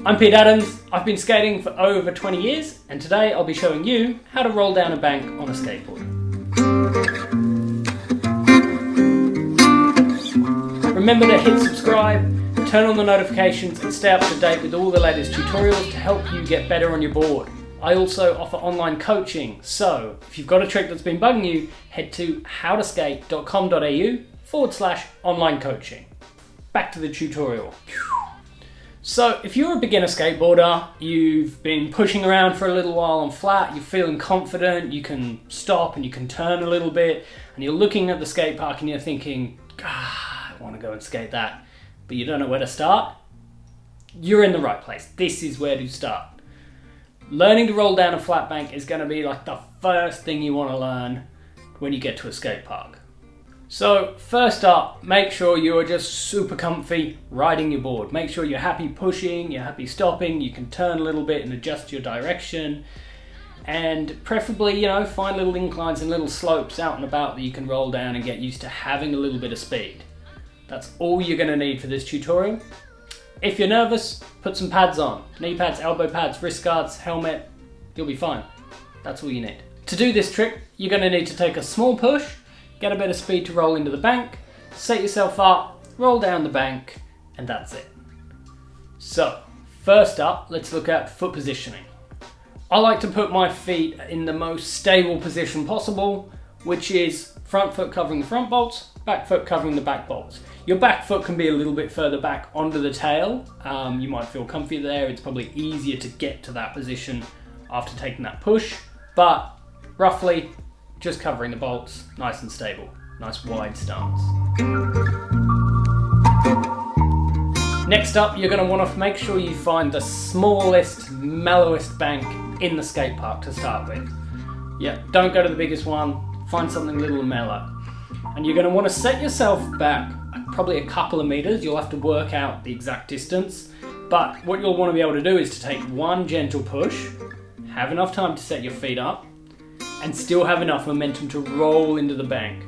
I'm Pete Adams, I've been skating for over 20 years and today I'll be showing you how to roll down a bank on a skateboard. Remember to hit subscribe, turn on the notifications and stay up to date with all the latest tutorials to help you get better on your board. I also offer online coaching, so if you've got a trick that's been bugging you, head to howtoskate.com.au/online coaching. Back to the tutorial. So if you're a beginner skateboarder, you've been pushing around for a little while on flat, you're feeling confident, you can stop and you can turn a little bit, and you're looking at the skate park and you're thinking, I want to go and skate that, but you don't know where to start, you're in the right place. This is where to start. Learning to roll down a flat bank is going to be like the first thing you want to learn when you get to a skate park. So first up, make sure you are just super comfy riding your board. Make sure you're happy pushing, you're happy stopping, you can turn a little bit and adjust your direction. And preferably, find little inclines and little slopes out and about that you can roll down and get used to having a little bit of speed. That's all you're going to need for this tutorial. If you're nervous, put some pads on. Knee pads, elbow pads, wrist guards, helmet, you'll be fine. That's all you need. To do this trick, you're going to need to take a small push, get a bit of speed to roll into the bank, set yourself up, roll down the bank, and that's it. So, first up, let's look at foot positioning. I like to put my feet in the most stable position possible, which is front foot covering the front bolts, back foot covering the back bolts. Your back foot can be a little bit further back onto the tail. You might feel comfier there. It's probably easier to get to that position after taking that push, but roughly just covering the bolts, nice and stable, nice wide stance. Next up, you're going to want to make sure you find the smallest, mellowest bank in the skate park to start with. Yeah, don't go to the biggest one, find something little and mellow. And you're going to want to set yourself back probably a couple of meters. You'll have to work out the exact distance, but what you'll want to be able to do is to take one gentle push, have enough time to set your feet up, and still have enough momentum to roll into the bank.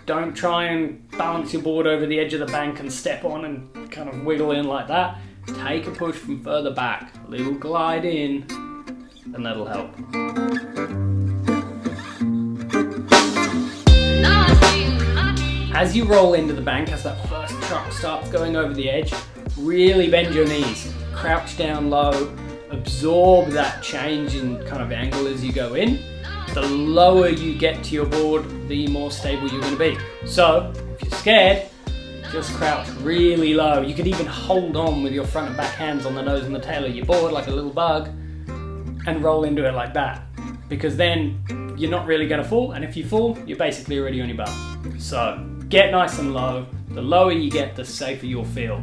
Don't try and balance your board over the edge of the bank and step on and kind of wiggle in like that. Take a push from further back, a little glide in, and that'll help. As you roll into the bank, as that first truck starts going over the edge, really bend your knees, crouch down low, absorb that change in kind of angle as you go in. The lower you get to your board, the more stable you're going to be. So, if you're scared, just crouch really low. You could even hold on with your front and back hands on the nose and the tail of your board like a little bug and roll into it like that. Because then you're not really going to fall, and if you fall, you're basically already on your butt. So, get nice and low. The lower you get, the safer you'll feel.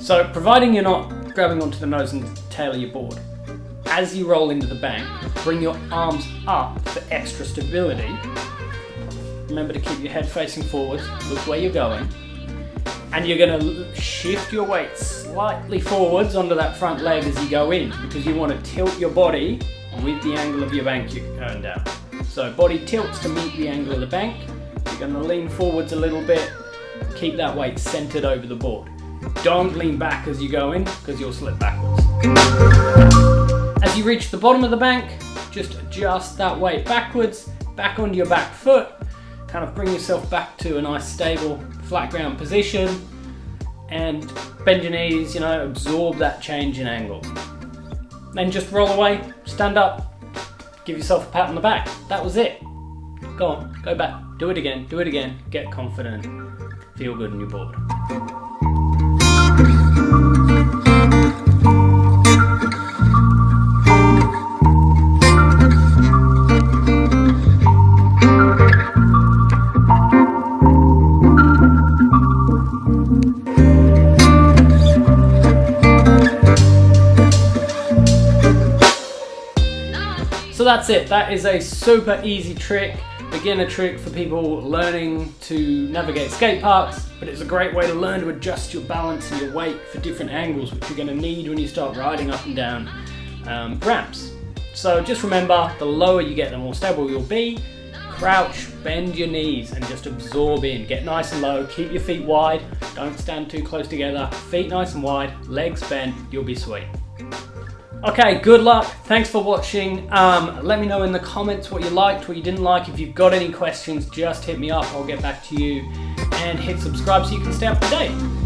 So, providing you're not grabbing onto the nose and tail of your board, as you roll into the bank, bring your arms up for extra stability. Remember to keep your head facing forwards, look where you're going, and you're going to shift your weight slightly forwards onto that front leg as you go in, because you want to tilt your body with the angle of your bank you're going down. So body tilts to meet the angle of the bank. You're going to lean forwards a little bit, keep that weight centered over the board. Don't lean back as you go in, because you'll slip backwards. As you reach the bottom of the bank, just adjust that weight backwards, back onto your back foot, kind of bring yourself back to a nice stable flat ground position, and bend your knees, absorb that change in angle. Then just roll away, stand up, give yourself a pat on the back. That was it. Go on, go back, do it again, get confident, feel good on your board. So that's it. That is a super easy trick, beginner trick for people learning to navigate skate parks, but it's a great way to learn to adjust your balance and your weight for different angles, which you're going to need when you start riding up and down ramps. So just remember, the lower you get, the more stable you'll be. crouch, bend your knees and just absorb in. Get nice and low, keep your feet wide, don't stand too close together, feet nice and wide, legs bent, you'll be sweet. Okay, good luck, thanks for watching. Let me know in the comments what you liked, what you didn't like. If you've got any questions, just hit me up, I'll get back to you. And hit subscribe so you can stay up to date.